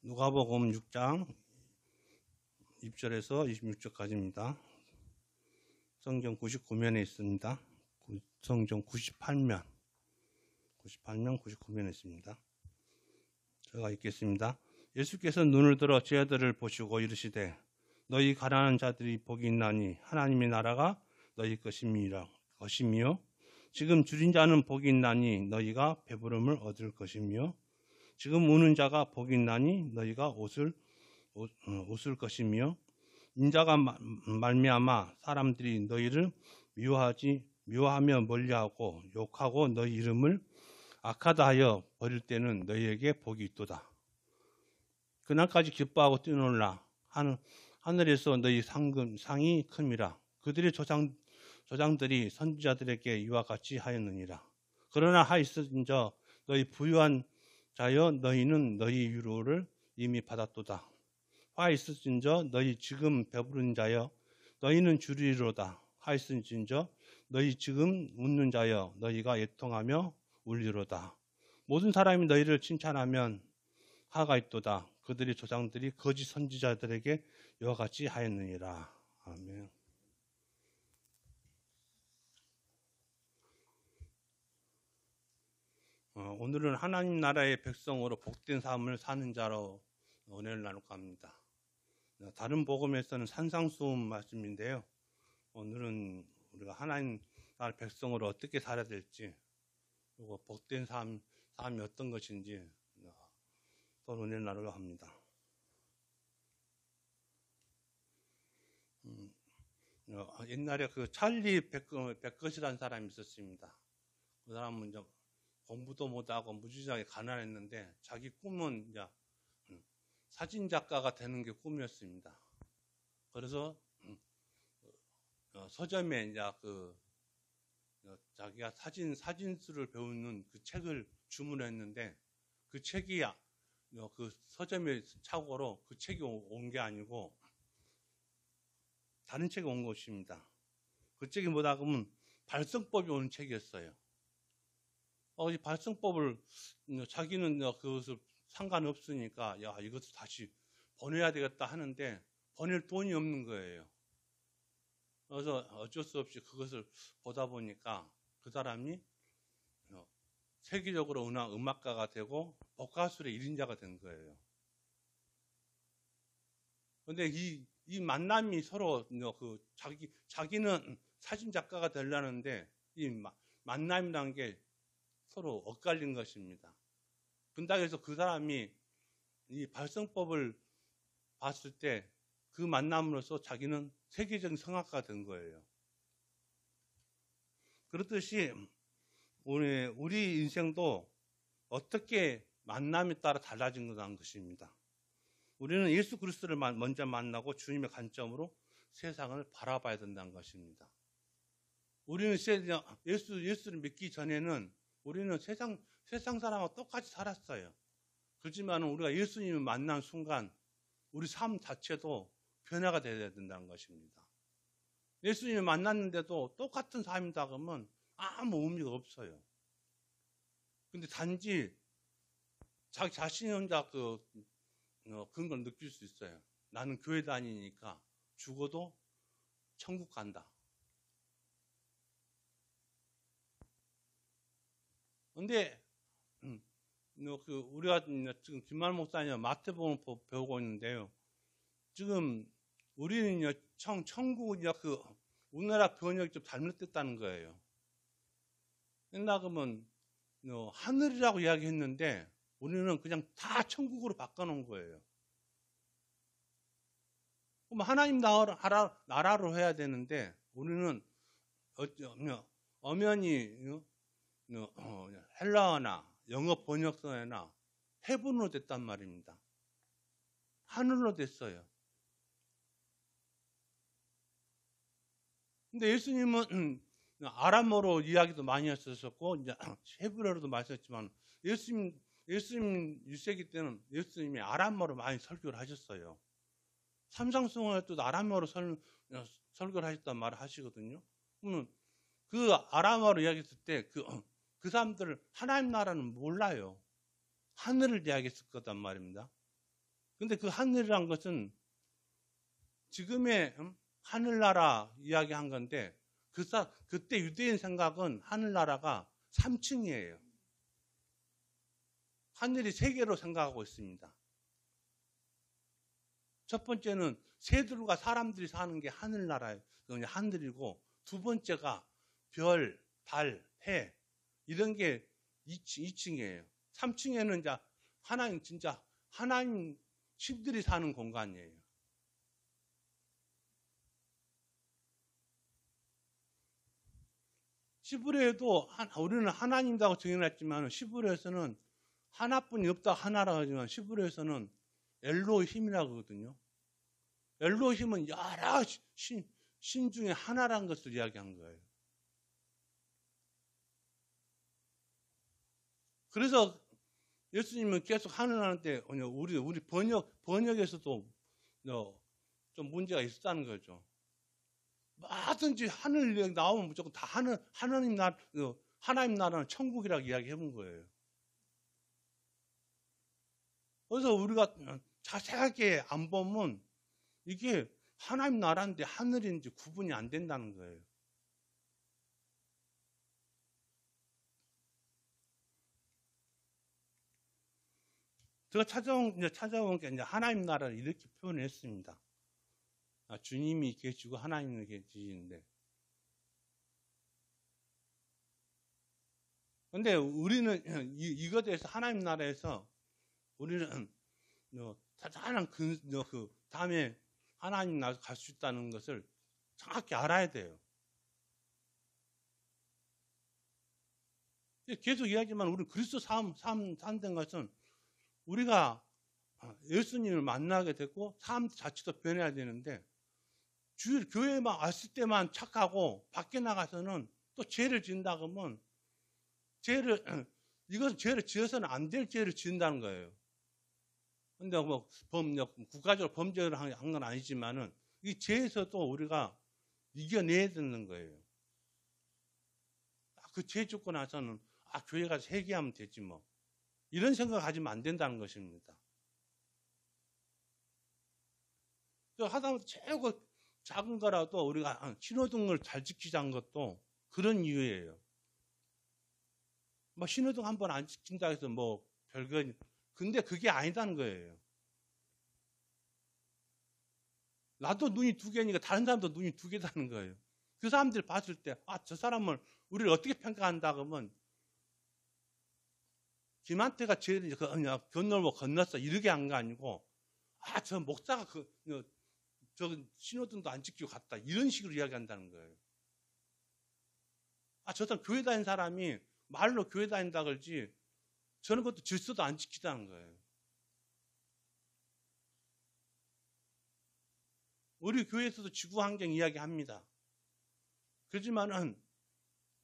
누가복음 6장 1절에서 26절까지입니다. 성경 99면에 있습니다. 성경 98면, 99면에 있습니다. 제가 읽겠습니다. 예수께서 눈을 들어 죄아들을 보시고 이르시되 너희 가난한 자들이 복이 있나니 하나님의 나라가 너희 것이미요. 지금 줄인 자는 복이 있나니 너희가 배부름을 얻을 것이며 지금 우는 자가 복이 있나니 너희가 웃을 것이며 인자가 말미암아 사람들이 너희를 미워하며 멀리하고 욕하고 너희 이름을 악하다 하여 버릴 때는 너희에게 복이 있도다. 그날까지 기뻐하고 뛰놀라. 하늘에서 너희 상이 큼이라. 그들의 조상들이 선지자들에게 이와 같이 하였느니라. 그러나 하있은저 너희 부유한 자여 너희는 너희 위로를 이미 받았도다. 하있은저 너희 지금 배부른 자여 너희는 주리로다. 하있은저 너희 지금 웃는 자여 너희가 애통하며 울리로다. 모든 사람이 너희를 칭찬하면 하가 있도다. 그들의 조상들이 거짓 선지자들에게 이와 같이 하였느니라. 아멘. 오늘은 하나님 나라의 백성으로 복된 삶을 사는 자로 은혜를 나눌까 합니다. 다른 복음에서는 산상수훈 말씀인데요. 오늘은 우리가 하나님 나라 백성으로 어떻게 살아야 될지, 그리고 복된 삶이 어떤 것인지 서로 은혜를 나누려고 합니다. 옛날에 그 찰리 백것이라는 사람이 있었습니다. 그 사람은 이제 공부도 못하고 무지하게 가난했는데 자기 꿈은 이제 사진 작가가 되는 게 꿈이었습니다. 그래서 서점에 이제 자기가 사진술을 배우는 그 책을 주문했는데 그 책이 그 서점의 착오로 그 책이 온 게 아니고 다른 책이 온 것입니다. 그 책이 뭐다 그러면 발성법이 오는 책이었어요. 이 발성법을 자기는 그것을 상관없으니까 이것을 다시 보내야 되겠다 하는데 보낼 돈이 없는 거예요. 그래서 어쩔 수 없이 그것을 보다 보니까 그 사람이 세계적으로 음악가가 되고 복가술의 1인자가 된 거예요. 그런데 이 만남이 서로 자기는 사진 작가가 되려는데 이 만남이라는 게 서로 엇갈린 것입니다. 그래서 그 사람이 이 발성법을 봤을 때 그 만남으로써 자기는 세계적인 성악가가 된 거예요. 그렇듯이 우리 인생도 어떻게 만남에 따라 달라진 거라는 것입니다. 우리는 예수 그리스도를 먼저 만나고 주님의 관점으로 세상을 바라봐야 된다는 것입니다. 우리는 예수를 믿기 전에는 우리는 세상 사람하고 똑같이 살았어요. 그렇지만 우리가 예수님을 만난 순간 우리 삶 자체도 변화가 되어야 된다는 것입니다. 예수님을 만났는데도 똑같은 삶이다 그러면 아무 의미가 없어요. 근데 단지 자기 자신이 혼자 그런 걸 느낄 수 있어요. 나는 교회 다니니까 죽어도 천국 간다. 근데 우리가 지금 김만 목사님 마태복음 배우고 있는데요. 지금 우리는 천국은 우리나라 번역이 좀 잘못됐다는 거예요. 옛날 그러면 하늘이라고 이야기했는데 우리는 그냥 다 천국으로 바꿔놓은 거예요. 그럼 하나님 나라로 해야 되는데 우리는 엄연히 헬라어나 영어 번역서에나 헤븐으로 됐단 말입니다. 하늘로 됐어요. 근데 예수님은 아람어로 이야기도 많이 하셨었고 이제 헤브라어로도 말씀했지만 예수님 1세기 때는 예수님이 아람어로 많이 설교를 하셨어요. 삼상수훈할 때도 아람어로 설교를 하셨단 말을 하시거든요. 그러면 그 아람어로 이야기했을 때 그 사람들 하나님 나라는 몰라요. 하늘을 이야기했을 거단 말입니다. 근데 그 하늘이란 것은 지금의 하늘나라 이야기한 건데 그때 유대인 생각은 하늘나라가 3층이에요. 하늘이 3개로 생각하고 있습니다. 첫 번째는 새들과 사람들이 사는 게 하늘나라예요. 하늘이고, 두 번째가 별, 달, 해 이런 게 2층이에요. 3층에는 이제 하나님 신들이 사는 공간이에요. 시브레에도 우리는 하나님이라고 정해놨지만 시브레에서는 하나뿐이 없다 하나라고 하지만 시브레에서는 엘로힘이라고 하거든요. 엘로힘은 여러 신 중에 하나라는 것을 이야기한 거예요. 그래서 예수님은 계속 하늘하는데 우리 번역에서도 좀 문제가 있었다는 거죠. 뭐든지 하늘 이야기 나오면 무조건 다 하나님 나라는 천국이라고 이야기해본 거예요. 그래서 우리가 자세하게 안 보면 이게 하나님 나라인데 하늘인지 구분이 안 된다는 거예요. 제가 찾아온 게 이제 하나님 나라를 이렇게 표현했습니다. 주님이 계시고 하나님이 계시는데. 근데 우리는 이것에 대해서 하나님 나라에서 우리는 가장 그 다음에 하나님 나라 갈 수 있다는 것을 정확히 알아야 돼요. 계속 이야기지만 우리 그리스도 삶 산다는 것은 우리가 예수님을 만나게 되고 삶 자체도 변해야 되는데 교회만 왔을 때만 착하고 밖에 나가서는 또 죄를 지은다 그러면 이것은 죄를 지어서는 안 될 죄를 지은다는 거예요. 근데 뭐 국가적으로 범죄를 한 건 아니지만은 이 죄에서도 우리가 이겨내야 되는 거예요. 그 죄 죽고 나서는 교회 가서 회개하면 되지 뭐. 이런 생각 가지면 안 된다는 것입니다. 하다못해 최고 작은 거라도 우리가 신호등을 잘 지키자는 것도 그런 이유예요. 뭐 신호등 한 번 안 지킨다 해서 뭐 별거, 근데 그게 아니다는 거예요. 나도 눈이 2개니까 다른 사람도 눈이 2개다는 거예요. 그 사람들 봤을 때, 저 사람을 우리를 어떻게 평가한다 그러면 김한태가 죄를 건널고 건넜어 이렇게 한 거 아니고 저 목사가 저 신호등도 안 지키고 갔다 이런 식으로 이야기한다는 거예요. 저 사람 교회 다니는 사람이 말로 교회 다닌다 그러지 저는 그것도 질서도 안 지키다는 거예요. 우리 교회에서도 지구 환경 이야기합니다. 그렇지만은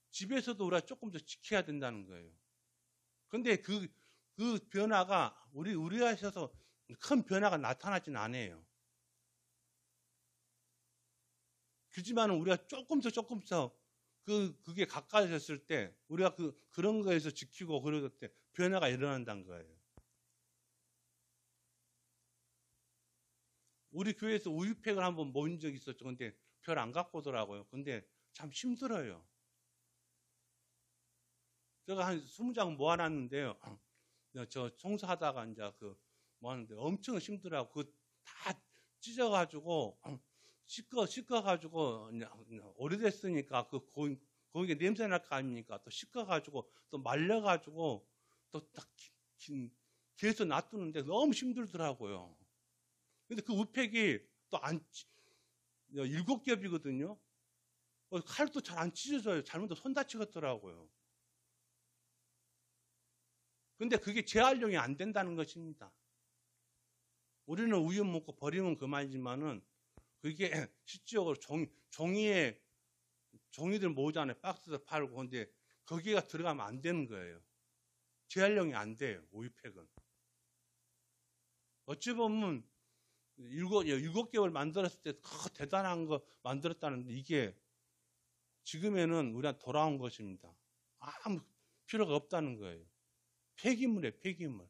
집에서도 우리가 조금 더 지켜야 된다는 거예요. 근데 그 변화가 우리가 있어서 큰 변화가 나타나진 않아요. 그렇지만 우리가 조금 더 그게 가까워졌을 때 우리가 그런 거에서 지키고 그럴 때 변화가 일어난다는 거예요. 우리 교회에서 우유팩을 한번 모은 적이 있었죠. 근데 별 안 갖고 오더라고요. 근데 참 힘들어요. 제가 한 20장 모아놨는데요. 저 청소하다가 이제 모았는데 엄청 힘들어요. 다 찢어가지고 씻어가지고 오래됐으니까 거기에 냄새 날 거 아닙니까? 또 씻어가지고 또 말려가지고 또 딱 계속 놔두는데 너무 힘들더라고요. 근데 그 우팩이 또 7겹이거든요. 칼도 잘 안 찢어져요. 잘못하면 손 다치겠더라고요. 근데 그게 재활용이 안 된다는 것입니다. 우리는 우유 먹고 버리면 그만이지만은 그게 실질적으로 종이들 모으잖아요. 박스에서 팔고. 근데 거기가 들어가면 안 되는 거예요. 재활용이 안 돼요. 우유팩은. 어찌 보면 7개월 만들었을 때 대단한 거 만들었다는데 이게 지금에는 우리한테 돌아온 것입니다. 아무 필요가 없다는 거예요. 폐기물이에요. 폐기물.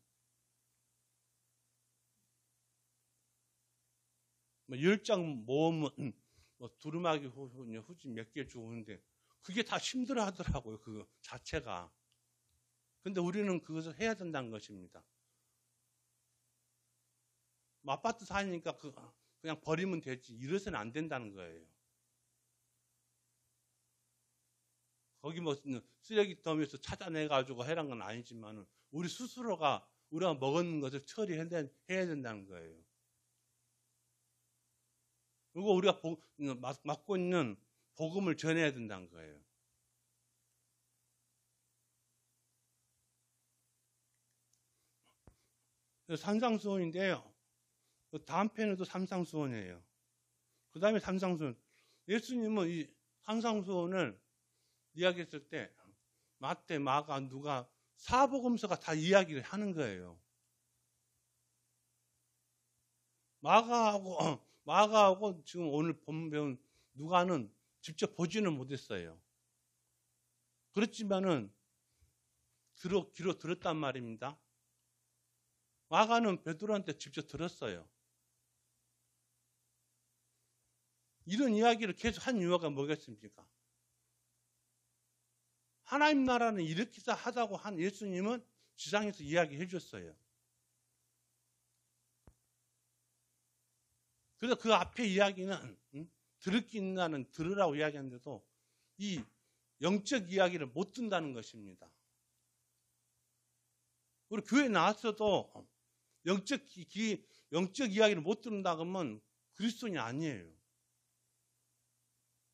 뭐 10장 모으면 뭐 두루마기 후지 몇 개 주고 오는데 그게 다 힘들어 하더라고요. 그 자체가. 근데 우리는 그것을 해야 된다는 것입니다. 뭐 아파트 사니까 그냥 버리면 되지. 이래서는 안 된다는 거예요. 거기 뭐 쓰레기더미에서 찾아내가지고 해란 건 아니지만 우리 스스로가 우리가 먹은 것을 처리해야 된다는 거예요. 그리고 우리가 맡고 있는 복음을 전해야 된다는 거예요. 산상수훈인데요. 다음 편에도 산상수훈이에요. 그 다음에 산상수훈. 예수님은 이 산상수훈을 이야기했을 때 마태, 마가, 누가 사복음서가 다 이야기를 하는 거예요. 마가하고 지금 오늘 배운 누가는 직접 보지는 못했어요. 그렇지만은 귀로 들었단 말입니다. 마가는 베드로한테 직접 들었어요. 이런 이야기를 계속 한 이유가 뭐겠습니까? 하나님 나라는 이렇게 하다고 한 예수님은 지상에서 이야기해 줬어요. 그래서 그 앞에 이야기는 들을 게 있나는 들으라고 이야기하는데도 이 영적 이야기를 못 듣는다는 것입니다. 우리 교회에 나왔어도 영적 이야기를 못 듣는다 그러면 그리스도인이 아니에요.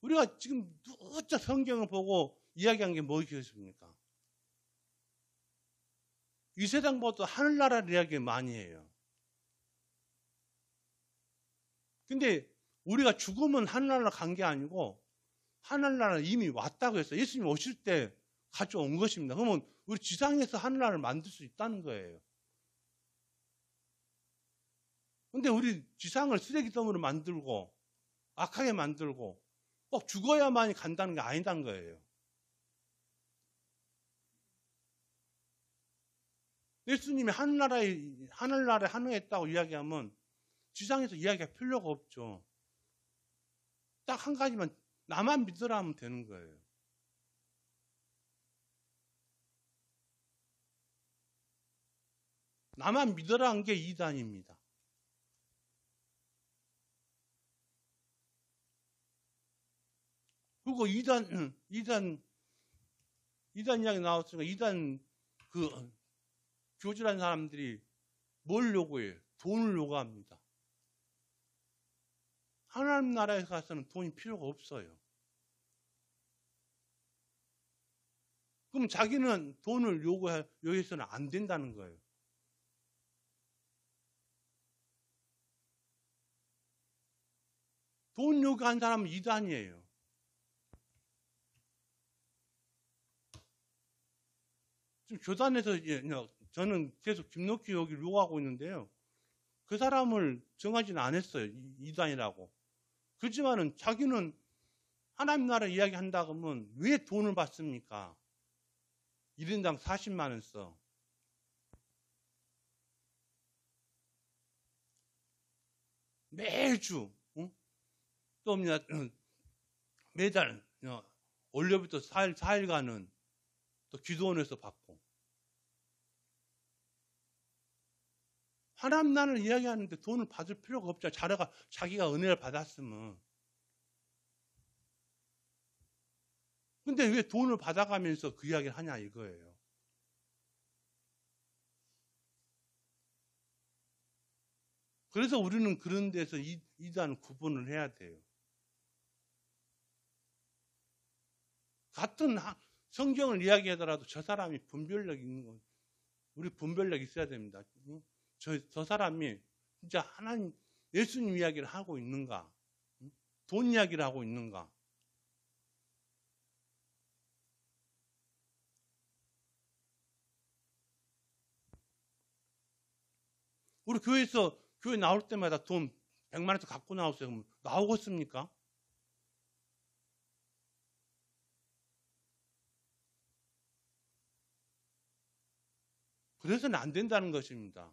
우리가 지금 누차 성경을 보고 이야기한 게 무엇이겠습니까? 이 세상보다 하늘나라를 이야기 많이 해요. 근데 우리가 죽으면 하늘나라 간 게 아니고 하늘나라는 이미 왔다고 했어요. 예수님 오실 때 가져온 것입니다. 그러면 우리 지상에서 하늘나라를 만들 수 있다는 거예요. 근데 우리 지상을 쓰레기덩으로 만들고 악하게 만들고 꼭 죽어야만이 간다는 게 아니란 거예요. 예수님이 하늘나라에 한응했다고 이야기하면 지상에서 이야기할 필요가 없죠. 딱 한 가지만 나만 믿으라 하면 되는 거예요. 나만 믿으라 한 게 이단입니다. 그리고 이단 이야기 나왔으니까 이단 교주라는 사람들이 뭘 요구해요? 돈을 요구합니다. 하나님 나라에 가서는 돈이 필요가 없어요. 그럼 자기는 돈을 요구해서는 안 된다는 거예요. 돈 요구한 사람은 이단이에요. 지금 교단에서 저는 계속 김록희 여기 요구하고 있는데요. 그 사람을 정하지는 않았어요. 이단이라고. 그렇지만은 자기는 하나님 나라 이야기한다 그러면 왜 돈을 받습니까? 1인당 40만 원 써. 매주 또 매달 원래부터 4일간은 또 기도원에서 받고 하나님 나라를 이야기하는데 돈을 받을 필요가 없죠. 자기가 은혜를 받았으면. 근데 왜 돈을 받아가면서 그 이야기를 하냐 이거예요. 그래서 우리는 그런 데서 이단 구분을 해야 돼요. 같은 성경을 이야기하더라도 저 사람이 분별력 있는 건 우리 분별력 있어야 됩니다. 저 사람이 진짜 하나님 예수님 이야기를 하고 있는가? 돈 이야기를 하고 있는가? 우리 교회 나올 때마다 돈 100만 원씩 갖고 나오세요. 그럼 나오겠습니까? 그래서는 안 된다는 것입니다.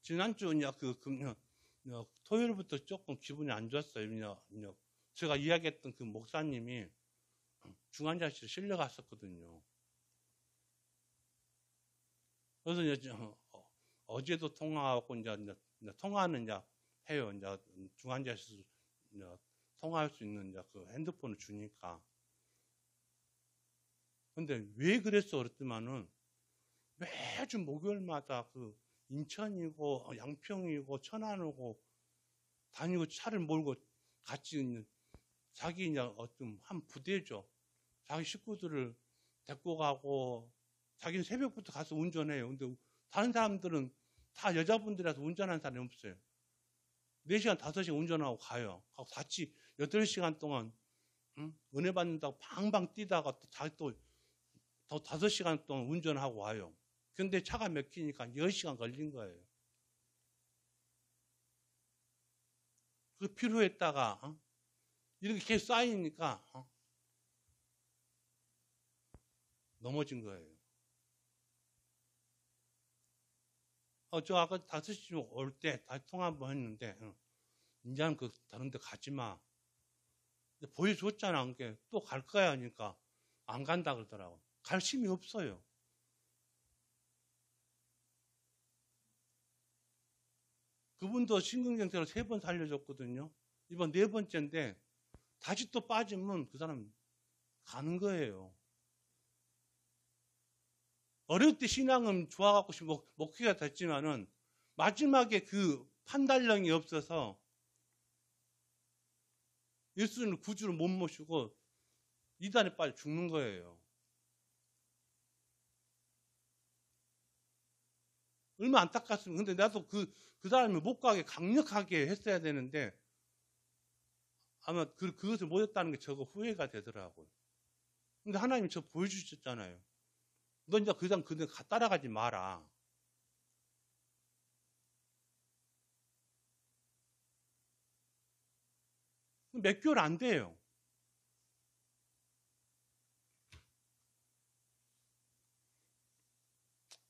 지난주 토요일부터 조금 기분이 안 좋았어요. 제가 이야기했던 그 목사님이 중환자실에 실려갔었거든요. 그래서 어제도 통화하고 통화는 해요. 중환자실 통화할 수 있는 그 핸드폰을 주니까. 근데 왜 그랬어 그랬더만은 매주 목요일마다 그 인천이고 양평이고 천안이고 다니고 차를 몰고 같이 있는 자기 어떤 한 부대죠. 자기 식구들을 데리고 가고 자기는 새벽부터 가서 운전해요. 근데 다른 사람들은 다 여자분들이라서 운전하는 사람이 없어요. 4시간, 5시간 운전하고 가요. 하고 같이 8시간 동안 은혜 받는다고 방방 뛰다가 또 자기 또 5시간 동안 운전하고 와요. 근데 차가 막히니까 10시간 걸린 거예요. 그 피로했다가 이렇게 계속 쌓이니까 넘어진 거예요. 저 아까 5시쯤 올 때 다시 통화 한번 했는데 이제는 그 다른 데 가지 마. 보여줬잖아. 또 갈 거야 하니까 안 간다 그러더라고. 갈 힘이 없어요. 그분도 심근경색으로 3번 살려줬거든요. 이번 4번째인데 다시 또 빠지면 그 사람 가는 거예요. 어릴 때 신앙은 좋아갖고 목회가 됐지만은 마지막에 그 판단력이 없어서 예수님을 구주로 못 모시고 이단에 빠져 죽는 거예요. 얼마나 안타깝습니까? 근데 나도 그 사람이 못 가게 강력하게 했어야 되는데 아마 그것을 못했다는 게 저거 후회가 되더라고요. 근데 하나님이 저 보여주셨잖아요. 너 이제 그 사람 그들 따라가지 마라. 몇 개월 안 돼요.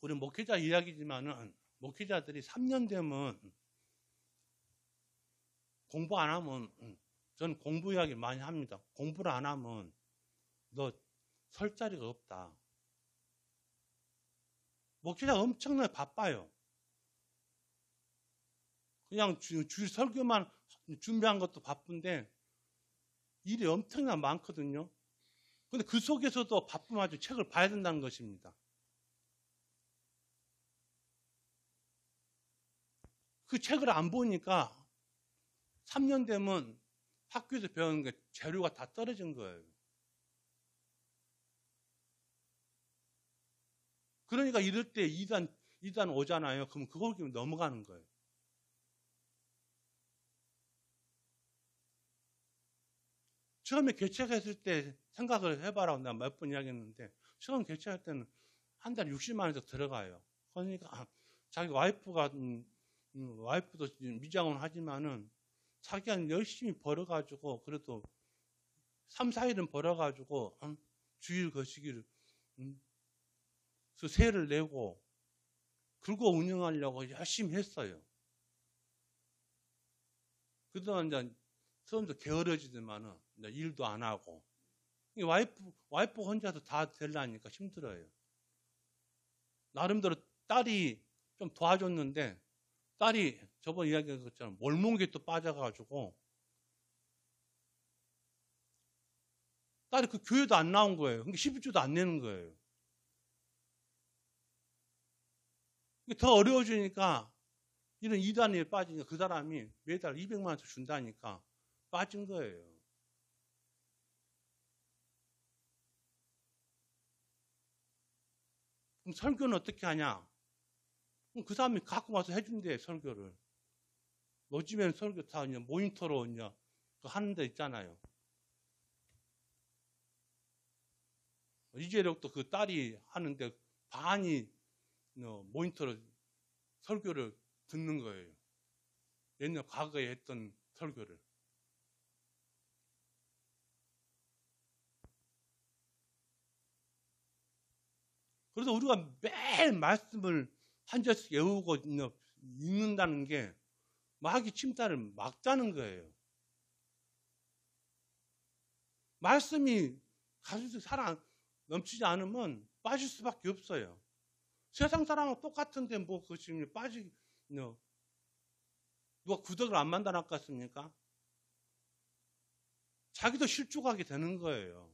우리 목회자 이야기지만은 목회자들이 3년 되면 공부 안 하면 저는 공부 이야기 많이 합니다. 공부를 안 하면 너 설 자리가 없다. 목회자가 엄청나게 바빠요. 그냥 주일 설교만 준비한 것도 바쁜데 일이 엄청나게 많거든요. 근데 그 속에서도 바쁘마저 책을 봐야 된다는 것입니다. 그 책을 안 보니까 3년 되면 학교에서 배우는 게 재료가 다 떨어진 거예요. 그러니까 이럴 때 2단 오잖아요. 그럼 그걸 넘어가는 거예요. 처음에 개척했을 때 생각을 해봐라. 내가 몇 번 이야기했는데 처음 개척할 때는 한 달에 60만 원에서 들어가요. 그러니까 자기 와이프도 미장은 하지만은 자기가 열심히 벌어가지고 그래도 3, 4일은 벌어가지고 주일 거시기를 세를 내고 긁어 운영하려고 열심히 했어요. 그동안 이제 처음부터 게으러지더만은 일도 안 하고 와이프 혼자서 다 되려니까 힘들어요. 나름대로 딸이 좀 도와줬는데 딸이 저번 이야기한 것처럼 몰몬게 또 빠져가지고 딸이 그 교회도 안 나온 거예요. 그러니까 12주도 안 내는 거예요. 더 어려워지니까 이런 이단에 빠지니까 그 사람이 매달 200만 원씩 준다니까 빠진 거예요. 그럼 설교는 어떻게 하냐? 그럼 그 사람이 갖고 와서 해준대, 설교를. 요즘에는 설교 다 그냥 모니터로 그냥 하는 데 있잖아요. 이재력도 그 딸이 하는데 반이 모니터로 설교를 듣는 거예요. 옛날 과거에 했던 설교를. 그래서 우리가 매일 말씀을 한 절씩 외우고 읽는다는 게 마귀 침탈을 막다는 거예요. 말씀이 가슴속에 살아 넘치지 않으면 빠질 수밖에 없어요. 세상 사람은 똑같은데 뭐 그것이 누가 구덕을 안 만들어 놨겠습니까? 자기도 실족하게 되는 거예요.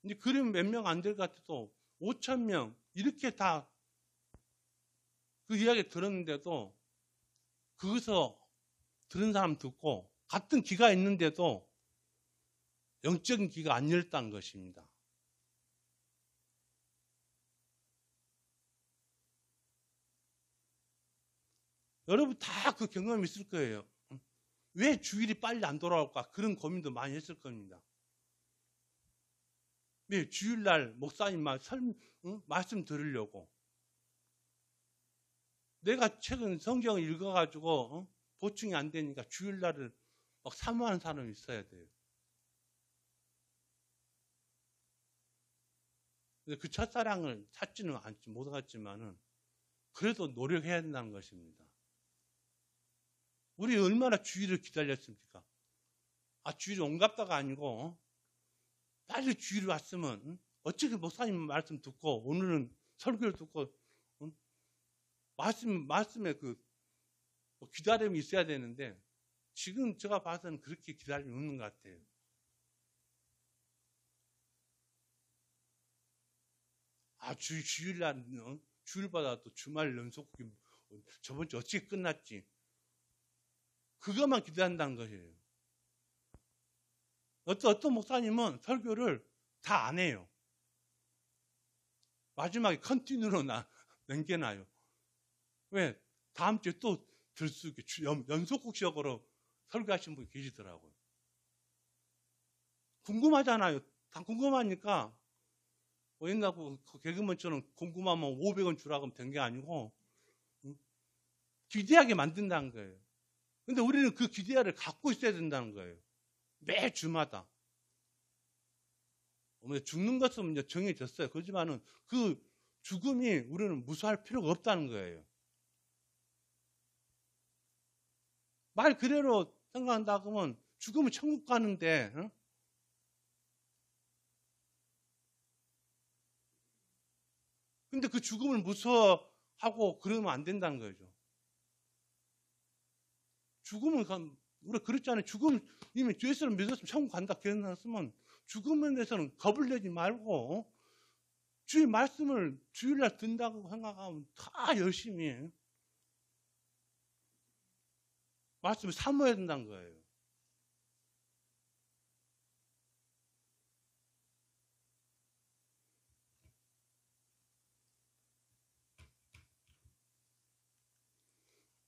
근데 그림 몇 명 안 될 것 같아도 5,000명 이렇게 다 그 이야기 들었는데도 거기서 들은 사람 듣고 같은 귀가 있는데도 영적인 귀가 안 열렸다는 것입니다. 여러분 다 그 경험이 있을 거예요. 왜 주일이 빨리 안 돌아올까? 그런 고민도 많이 했을 겁니다. 왜 주일날 목사님 말씀 들으려고 내가 최근 성경을 읽어가지고 보충이 안 되니까 주일날을 막 사모하는 사람이 있어야 돼요. 그 첫사랑을 찾지는 못하겠지만은 그래도 노력해야 된다는 것입니다. 우리 얼마나 주일을 기다렸습니까? 주일이 옹갑다가 아니고 빨리 주일이 왔으면 어떻게 목사님 말씀 듣고 오늘은 설교를 듣고 말씀에 그 기다림이 있어야 되는데 지금 제가 봐서는 그렇게 기다림이 없는 것 같아요. 주일날 주일마다 또 주말 연속 저번 주 어떻게 끝났지? 그것만 기대한다는 것이에요. 어떤 목사님은 설교를 다 안 해요. 마지막에 컨티뉴로 남겨놔요. 왜? 다음 주에 또 들 수 있게 연속국적으로 설교하신 분이 계시더라고요. 궁금하잖아요. 다 궁금하니까 옛날 그 개그맨처럼 궁금하면 500원 주라고 하면 된 게 아니고 기대하게 만든다는 거예요. 근데 우리는 그 기대를 갖고 있어야 된다는 거예요. 매 주마다. 죽는 것은 이제 정해졌어요. 그렇지만은 그 죽음이 우리는 무서워할 필요가 없다는 거예요. 말 그대로 생각한다 그러면 죽으면 천국 가는데 근데 그 죽음을 무서워하고 그러면 안 된다는 거죠. 죽음은 우리가 그랬잖아요. 죽음 이미 예수를 믿었으면 천국 간다 그랬으면 죽음에 대해서는 겁을 내지 말고 주의 말씀을 주일날 듣는다고 생각하면 다 열심히 말씀을 사모해야 된다는 거예요.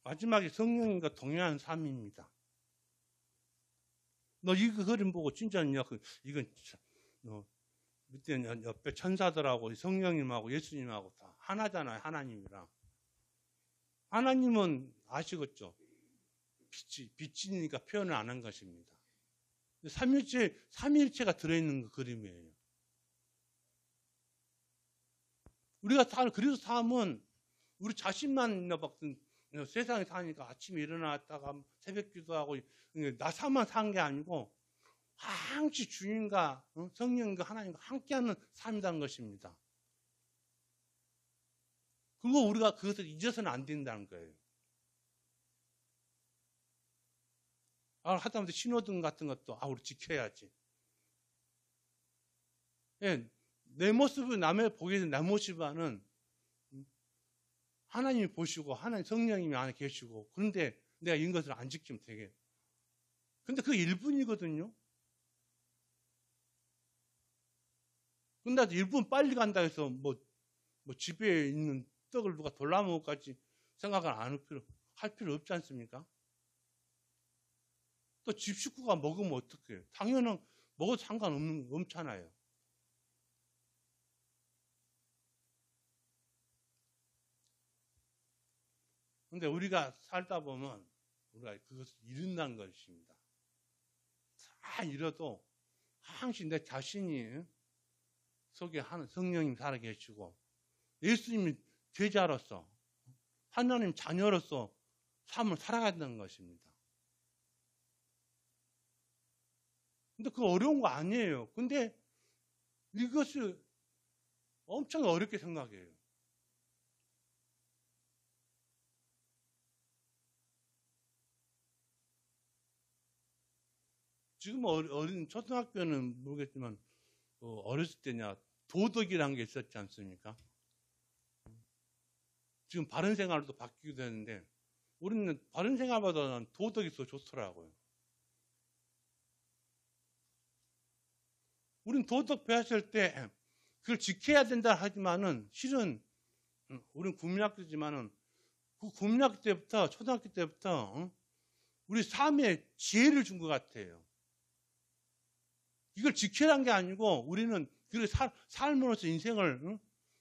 마지막에 성령님과 동행하는 삶입니다. 너 이거 그림 보고 진짜 이건 밑에 옆에 천사들하고 성령님하고 예수님하고 다 하나잖아요. 하나님이랑. 하나님은 아시겠죠? 빛이니까 표현을 안 한 것입니다. 삼위일체가 들어있는 그 그림이에요. 우리가 그래서 삶은 우리 자신만 세상에 사니까 아침에 일어났다가 새벽 기도하고 나사만 산 게 아니고 항시 주님과 성령과 하나님과 함께하는 삶이라는 것입니다. 그리고 우리가 그것을 잊어서는 안 된다는 거예요. 하다못해 신호등 같은 것도 우리 지켜야지. 예, 내 모습을 남의 보게 된 내 모습과는 하나님이 보시고 하나님 성령님이 안에 계시고 그런데 내가 이런 것을 안 지키면 되게. 근데 그게 1분이거든요. 근데 1분 빨리 간다 해서 뭐 집에 있는 떡을 누가 돌라먹을까지 생각을 할 필요 없지 않습니까? 또 집 식구가 먹으면 어떡해요? 당연히 먹어도 없잖아요. 근데 우리가 살다 보면 우리가 그것을 잃는다는 것입니다. 다 잃어도 항상 내 자신이 속에 성령님 살아계시고 예수님이 제자로서 하나님 자녀로서 삶을 살아간다는 것입니다. 근데 그거 어려운 거 아니에요. 근데 이것을 엄청 어렵게 생각해요. 지금 어린 초등학교는 모르겠지만 어렸을 때냐 도덕이라는 게 있었지 않습니까? 지금 바른 생활도 바뀌기도 했는데 우리는 바른 생활보다는 도덕이 더 좋더라고요. 우리는 도덕 배웠을 때 그걸 지켜야 된다 하지만은 실은 우리는 국민학교지만은 그 국민학교 때부터 초등학교 때부터 우리 삶에 지혜를 준 것 같아요. 이걸 지켜란 게 아니고 우리는 그 삶으로서 인생을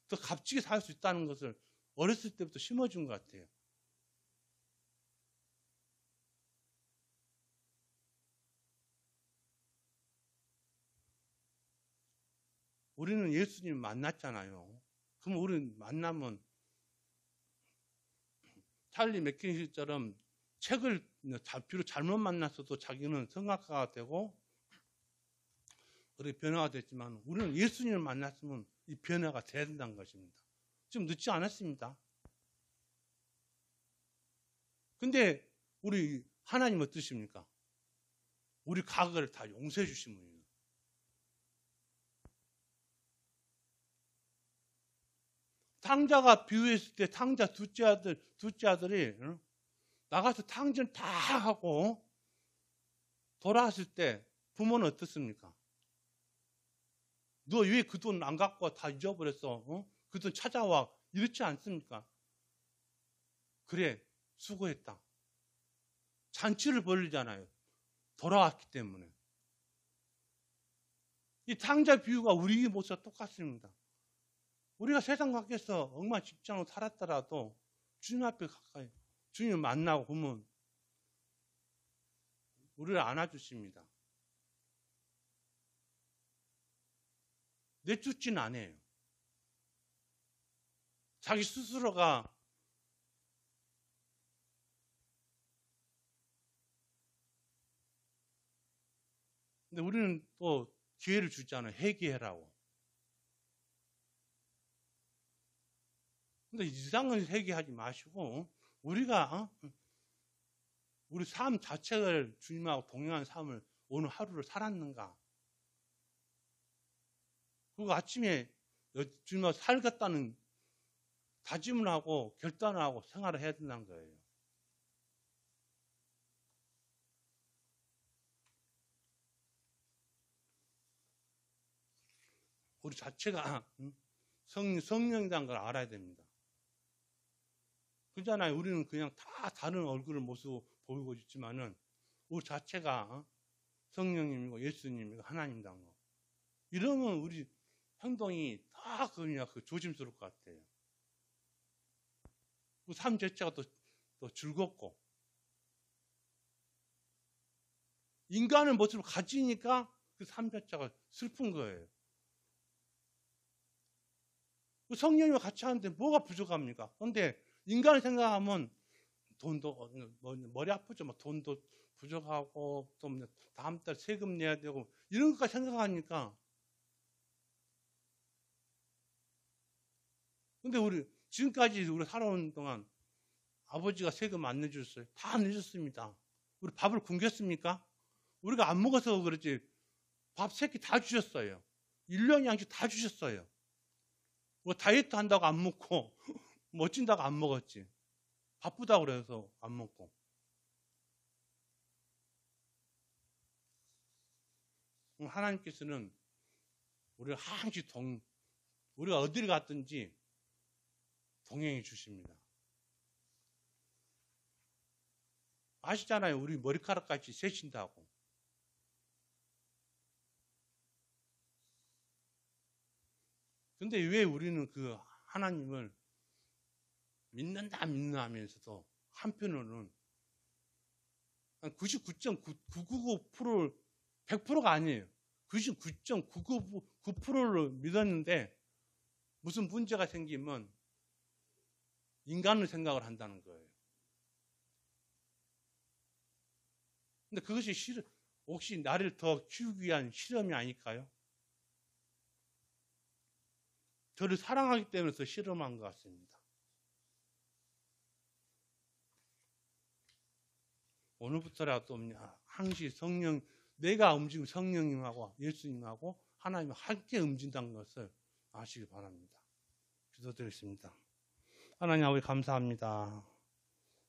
더 값지게 살 수 있다는 것을 어렸을 때부터 심어준 것 같아요. 우리는 예수님 만났잖아요. 그럼 우리는 만나면 찰리 맥킨시처럼 책을 비록 잘못 만났어도 자기는 성악가가 되고 그렇게 변화가 됐지만 우리는 예수님을 만났으면 이 변화가 돼야 된다는 것입니다. 지금 늦지 않았습니다. 근데 우리 하나님 어떠십니까? 우리 과거를 다 용서해 주신 분이에요. 탕자가 비유했을 때 탕자 둘째 아들이 나가서 탕전 다 하고 돌아왔을 때 부모는 어떻습니까? 너 왜 그 돈 안 갖고 다 잊어버렸어? 그 돈 찾아와. 이렇지 않습니까? 그래, 수고했다. 잔치를 벌리잖아요. 돌아왔기 때문에. 이 탕자 비유가 우리 모습과 똑같습니다. 우리가 세상 밖에서 엉망진창으로 살았더라도 주님 앞에 가까이 주님을 만나고 보면 우리를 안아주십니다. 내쫓지는 않아요. 자기 스스로가 근데 우리는 또 기회를 주잖아요. 회개해라고. 근데 이상은 회개하지 마시고 우리가 우리 삶 자체를 주님하고 동행한 삶을 오늘 하루를 살았는가? 그리고 아침에 주님하고 살겠다는 다짐을 하고 결단을 하고 생활을 해야 된다는 거예요. 우리 자체가 성령이라는 걸 알아야 됩니다. 그잖아요. 우리는 그냥 다 다른 얼굴을 모습 보이고 있지만은 우리 자체가 성령님이고 예수님이고 하나님이라는 거. 이러면 우리 행동이 다 그냥 조심스러울 것 같아요. 그 삶 자체가 또 즐겁고 인간의 모습을 가지니까 그 삶 자체가 슬픈 거예요. 그 성령님과 같이 하는데 뭐가 부족합니까? 그런데 인간을 생각하면 돈도 머리 아프죠. 막 돈도 부족하고 또 다음 달 세금 내야 되고 이런 것까지 생각하니까. 근데 우리 지금까지 우리 살아오는 동안 아버지가 세금 안 내주셨어요. 다 내줬습니다. 우리 밥을 굶겼습니까? 우리가 안 먹어서 그렇지 밥 3끼 다 주셨어요. 1년 양식 다 주셨어요. 뭐 다이어트 한다고 안 먹고 멋진다고 안 먹었지. 바쁘다고 그래서 안 먹고. 하나님께서는 우리가 항상 우리가 어디를 갔든지 동행해 주십니다. 아시잖아요. 우리 머리카락까지 세신다고. 근데 왜 우리는 그 하나님을 믿는다 하면서도 한편으로는 99.999% 100%가 아니에요. 99.999%를 믿었는데 무슨 문제가 생기면 인간의 생각을 한다는 거예요. 근데 그것이 혹시 나를 더 키우기 위한 실험이 아닐까요? 저를 사랑하기 때문에 더 실험한 것 같습니다. 오늘부터라도 항시 내가 움직이고 성령님하고 예수님하고 하나님 함께 움직인다는 것을 아시기 바랍니다. 기도드리겠습니다. 하나님 아버지 감사합니다.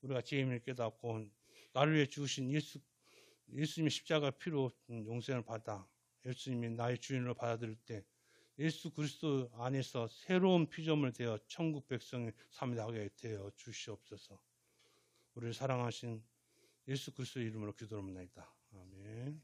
우리가 죄인을 깨닫고 나를 위해 죽으신 예수님의 십자가 피로 용서를 받아 예수님이 나의 주인으로 받아들일 때 예수 그리스도 안에서 새로운 피조물 되어 천국 백성의 삶을 하게 되어 주시옵소서. 우리를 사랑하신 예수 그리스도의 이름으로 기도합니다. 아멘.